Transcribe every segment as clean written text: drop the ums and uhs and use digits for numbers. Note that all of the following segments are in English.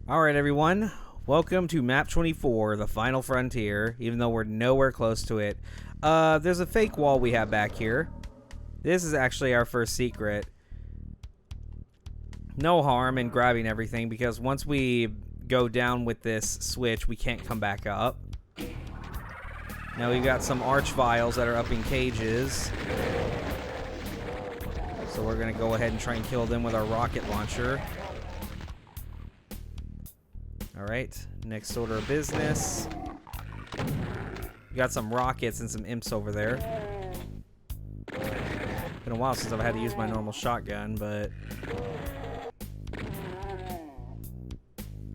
Alright everyone, welcome to map 24, the final frontier, even though we're nowhere close to it. There's a fake wall we have back here. This is actually our first secret. No harm in grabbing everything, because once we go down with this switch, we can't come back up. Now we've got some arch vials that are up in cages. So we're going to go ahead and try and kill them with our rocket launcher. Alright, next order of business. We got some rockets and some imps over there. Been a while since I've had to use my normal shotgun, but...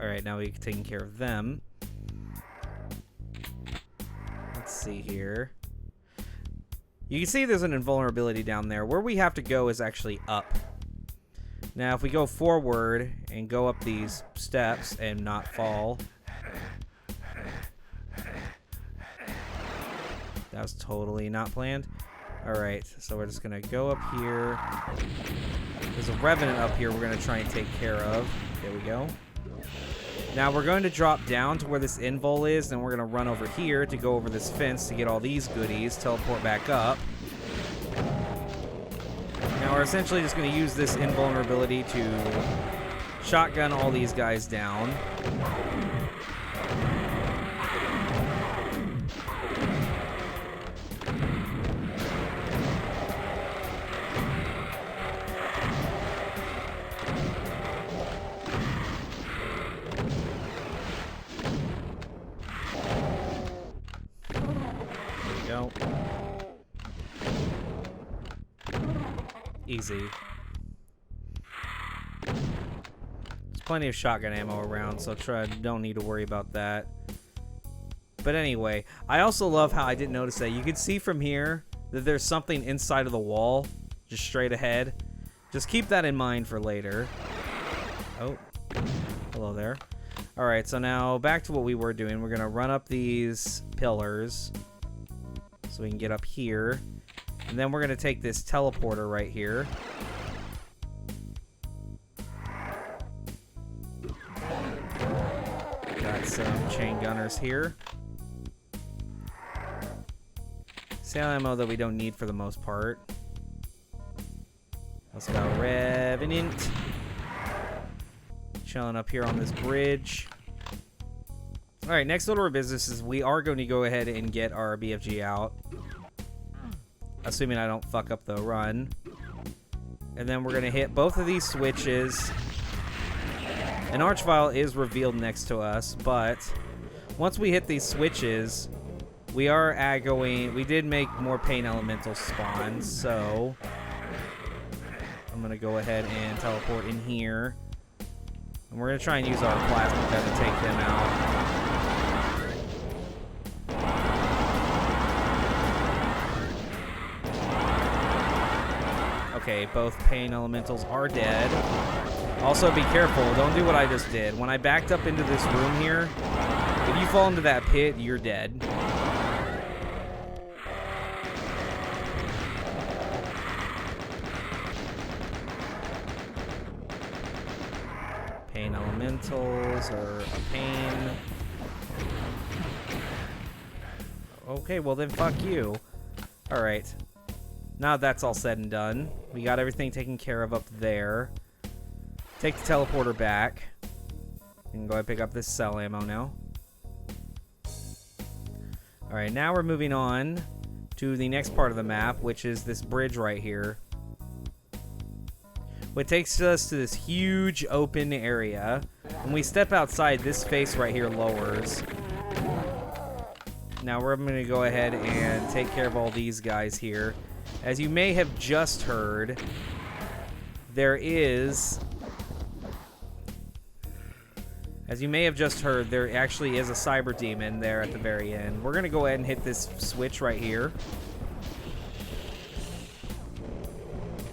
Alright, now we've taken care of them. Let's see here. You can see there's an invulnerability down there. Where we have to go is actually up. Now, if we go forward and go up these steps and not fall... That was totally not planned. Alright, so we're just going to go up here. There's a revenant up here we're going to try and take care of. There we go. Now, we're going to drop down to where this invul is, and we're going to run over here to go over this fence to get all these goodies, teleport back up. Now we're essentially just going to use this invulnerability to shotgun all these guys down. There we go. Easy. There's plenty of shotgun ammo around, so don't need to worry about that. But anyway, I also love how I didn't notice that. You can see from here that there's something inside of the wall, just straight ahead. Just keep that in mind for later. Oh, hello there. Alright, so now back to what we were doing. We're going to run up these pillars so we can get up here. And then we're going to take this teleporter right here. Got some chain gunners here. Sail ammo that we don't need for the most part. Also got a revenant. Chilling up here on this bridge. Alright, next order of business is we are going to go ahead and get our BFG out. Assuming I don't fuck up the run. And then we're going to hit both of these switches. An archvile is revealed next to us, but once we hit these switches, we are aggoing. We did make more pain elementals spawn, so I'm going to go ahead and teleport in here. And we're going to try and use our plasma gun to take them out. Okay, both pain elementals are dead. Also, be careful. Don't do what I just did. When I backed up into this room here, if you fall into that pit, you're dead. Pain elementals are a pain. Okay, well then fuck you. Alright. Now that's all said and done, we got everything taken care of up there. Take the teleporter back. And go ahead and pick up this cell ammo now. Alright, now we're moving on to the next part of the map, which is this bridge right here. Which takes us to this huge open area. When we step outside, this face right here lowers. Now we're going to go ahead and take care of all these guys here. As you may have just heard, there actually is a cyber demon there at the very end. We're going to go ahead and hit this switch right here,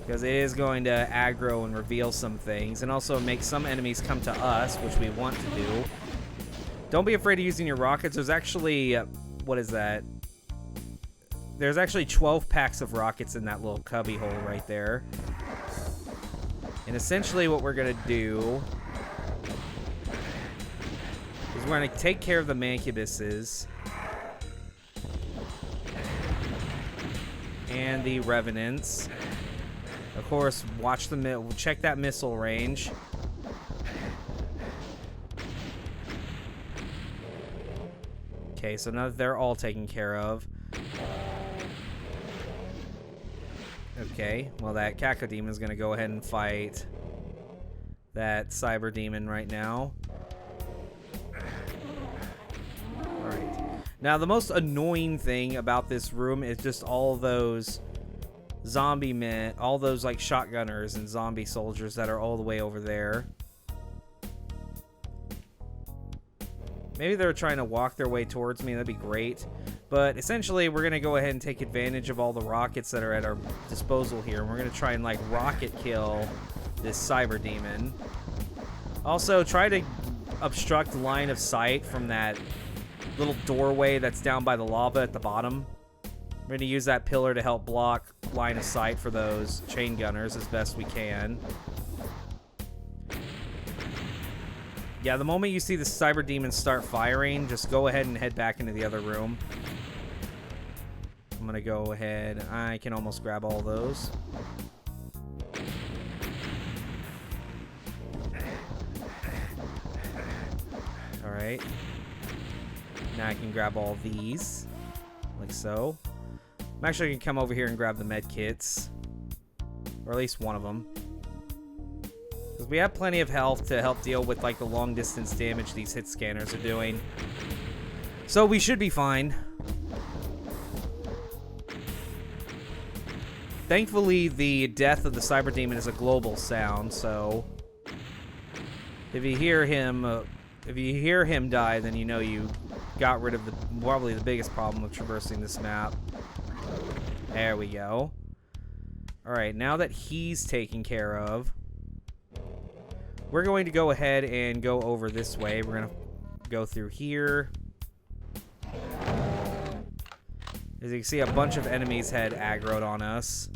because it is going to aggro and reveal some things, and also make some enemies come to us, which we want to do. Don't be afraid of using your rockets. There's actually, what is that? There's actually 12 packs of rockets in that little cubby hole right there. And essentially what we're going to do we're going to take care of the mancubuses. And the revenants. Of course, watch the check that missile range. Okay, so now that they're all taken care of. Okay, well that Cacodemon is going to go ahead and fight that Cyber Demon right now. Alright. Now, the most annoying thing about this room is just all those zombie men, all those like shotgunners and zombie soldiers that are all the way over there. Maybe they're trying to walk their way towards me. That'd be great. But essentially, we're going to go ahead and take advantage of all the rockets that are at our disposal here. And we're going to try and like rocket kill this Cyber Demon. Also, try to obstruct line of sight from that little doorway that's down by the lava at the bottom. We're going to use that pillar to help block line of sight for those chain gunners as best we can. Yeah, the moment you see the Cyber Demons start firing, just go ahead and head back into the other room. I'm going to go ahead. I can almost grab all those. Alright. Now I can grab all these. Like so. I'm actually going to come over here and grab the med kits. Or at least one of them. Because we have plenty of health to help deal with like the long distance damage these hit scanners are doing. So we should be fine. Thankfully, the death of the Cyber Demon is a global sound, so if you hear him die, then you know you got rid of probably the biggest problem with traversing this map. There we go. Alright, now that he's taken care of, we're going to go ahead and go over this way. We're going to go through here. As you can see, a bunch of enemies had aggroed on us.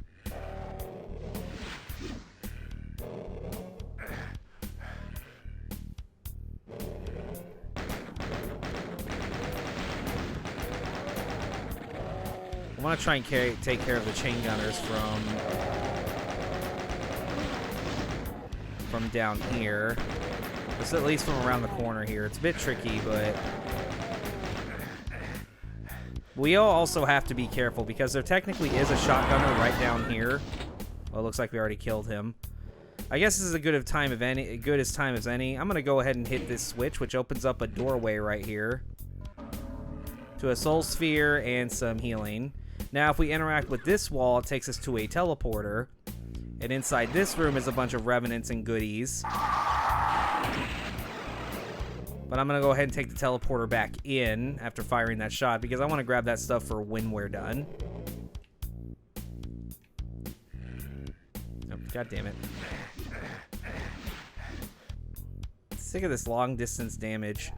I want to try and take care of the chain gunners from down here. Just at least from around the corner here. It's a bit tricky, but we also have to be careful because there technically is a shotgunner right down here. Well, it looks like we already killed him. I guess this is as good a time as any. I'm gonna go ahead and hit this switch, which opens up a doorway right here to a soul sphere and some healing. Now, if we interact with this wall, it takes us to a teleporter. And inside this room is a bunch of revenants and goodies. But I'm going to go ahead and take the teleporter back in after firing that shot because I want to grab that stuff for when we're done. Oh, God damn it. Sick of this long distance damage.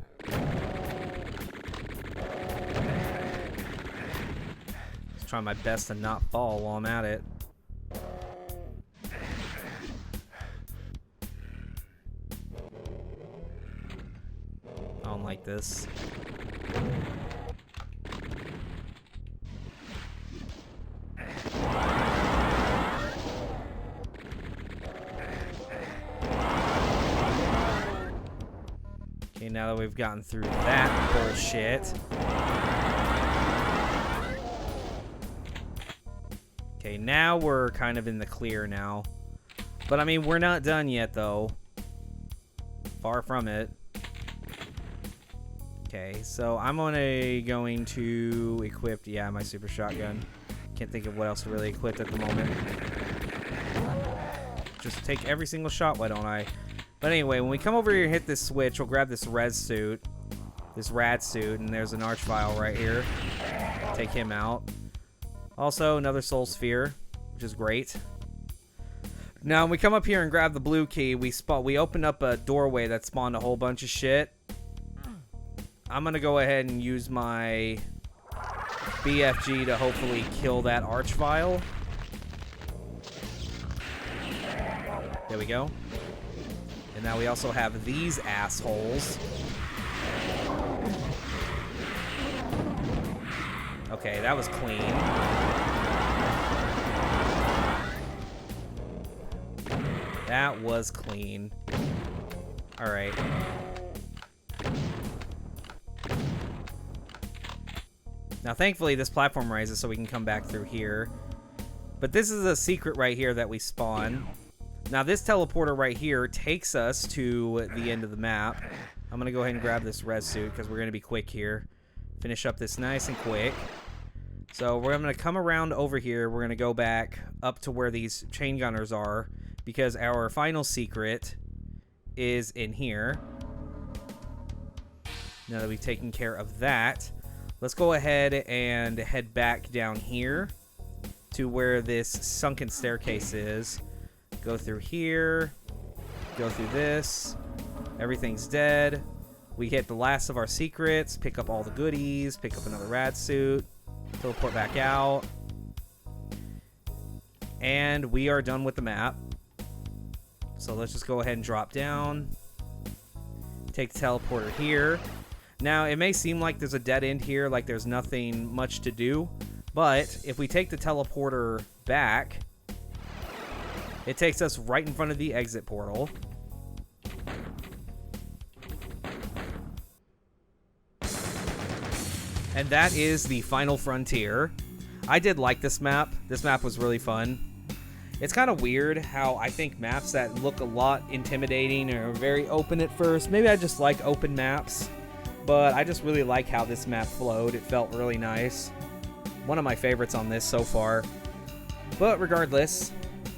Try my best to not fall while I'm at it. I don't like this. Okay, now that we've gotten through that bullshit. Okay, now we're kind of in the clear now. But, I mean, we're not done yet, though. Far from it. Okay, so I'm going to equip, yeah, my super shotgun. Can't think of what else to really equip at the moment. Just take every single shot, why don't I? But anyway, when we come over here and hit this switch, we'll grab this red suit. This rad suit, and there's an archvile right here. Take him out. Also, another soul sphere, which is great. Now, when we come up here and grab the blue key, we open up a doorway that spawned a whole bunch of shit. I'm going to go ahead and use my BFG to hopefully kill that archvile. There we go. And now we also have these assholes. Okay, that was clean. That was clean. Alright. Now, thankfully, this platform rises so we can come back through here. But this is a secret right here that we spawn. Now, this teleporter right here takes us to the end of the map. I'm going to go ahead and grab this res suit because we're going to be quick here. Finish up this nice and quick. So we're going to come around over here. We're going to go back up to where these chain gunners are because our final secret is in here. Now that we've taken care of that, let's go ahead and head back down here to where this sunken staircase is. Go through here. Go through this. Everything's dead. We hit the last of our secrets. Pick up all the goodies. Pick up another rad suit. Teleport back out. And we are done with the map. So let's just go ahead and drop down. Take the teleporter here. Now, it may seem like there's a dead end here, like there's nothing much to do. But if we take the teleporter back, it takes us right in front of the exit portal. And that is the final frontier. I did like this map. This map was really fun. It's kind of weird how I think maps that look a lot intimidating are very open at first. Maybe I just like open maps. But I just really like how this map flowed. It felt really nice. One of my favorites on this so far. But regardless,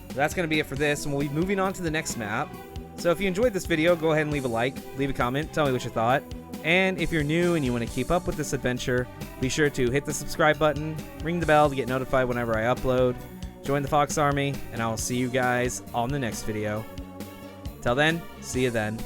that's going to be it for this. And we'll be moving on to the next map. So if you enjoyed this video, go ahead and leave a like. Leave a comment. Tell me what you thought. And if you're new and you want to keep up with this adventure, be sure to hit the subscribe button, ring the bell to get notified whenever I upload, join the Fox Army, and I will see you guys on the next video. Till then, see you then.